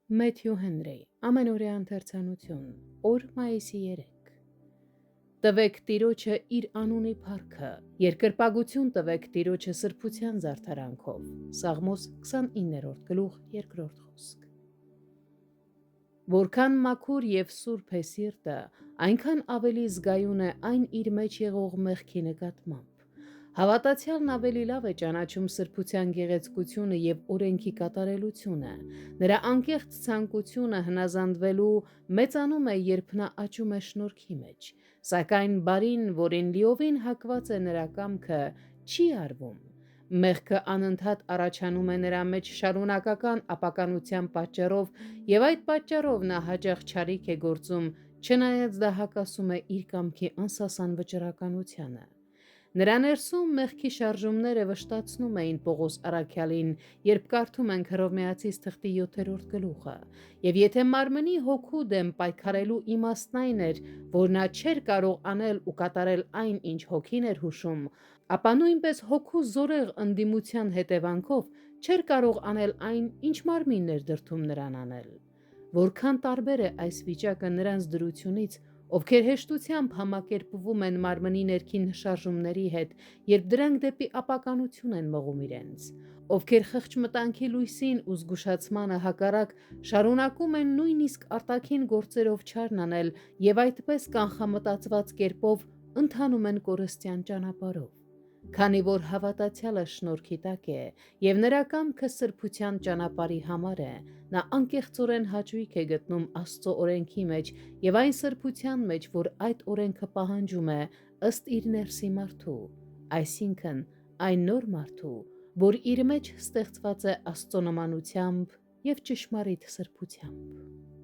Մեթյու Հենրի, ամենօրյա ընթերցանություն, օր մայիսի 3։ Տվեք Տիրոջը իր անունի փառքը, երկրպագություն տվեք Տիրոջը սրբության զարդարանքով։ Սաղմոս 29-րդ գլուխ 2-րդ խոսք։ Որքան մաքուր եւ սուրբ է սիրտը, այնքան ավելի զգայուն է այն իր մեջ եղող մեղքի նկատմամբ։ Հավատացյալն ավելի լավ է ճանաչում սրբության գեղեցկությունը եւ օրենքի կատարելությունը։ Նրա անկեղծ ցանկությունը հնազանդվելու մեծանում է, երբ նա աճում է շնորհքի մեջ, սակայն բարին, որին լիովին հակված է նրա կամքը, չի արվում։ Մեղքը անընդհատ առաջանում է նրա մեջ շարունակական ապականության պատճառով, եւ այդ պատճառով նա հաճախ չարիք է գործում, չնայած դա հակասում է իր կամքի անսասան վճռականությանը։ Նրա ներսում մեղքի շարժումները վշտացնում էին Պողոս առաքյալին, երբ կարդում ենք Հռոմեացիս թղթի 7-րդ գլուխը, եւ եթե մարմնի հոգու դեմ պայքարելու իմաստն այն էր, որ նա չէր կարող անել ու կատարել այն, ինչ հոգին էր հուշում, ապա նույնպես հոգու զորեղ ընդդիմության հետևանքով չէր կարող անել այն, ինչ մարմինն էր դրդում նրան անել։ Որքան տարբեր է այս վիճակը նրանց դրությունից, ովքեր հեշտությամբ համակերպվում են մարմնի ներքին շարժումների հետ, երբ դրանք դեպի ապականություն են մղում իրենց, ովքեր խղճմտանքի լույսին ու զգուշացմանը հակառակ շարունակում են նույնիսկ արտաքին գործերով չարն անել եւ այդպես կանխամտածված կերպով ընթանում են կորստյան ճանապարհով։ Քանի որ հավատացյալը շնորհքի տակ է եւ նրա կամքը սրբության ճանապարհի համար է, նա անկեղծորեն հաճույք է գտնում Աստծո օրենքի մեջ եւ այն սրբության մեջ, որ այդ օրենքը պահանջում է ըստ իր ներսի մարդու, այսինքն այն նոր մարդու, որ իր մեջ ստեղծված է Աստծո նմանությամբ եւ ճշմարիտ սրբությամբ։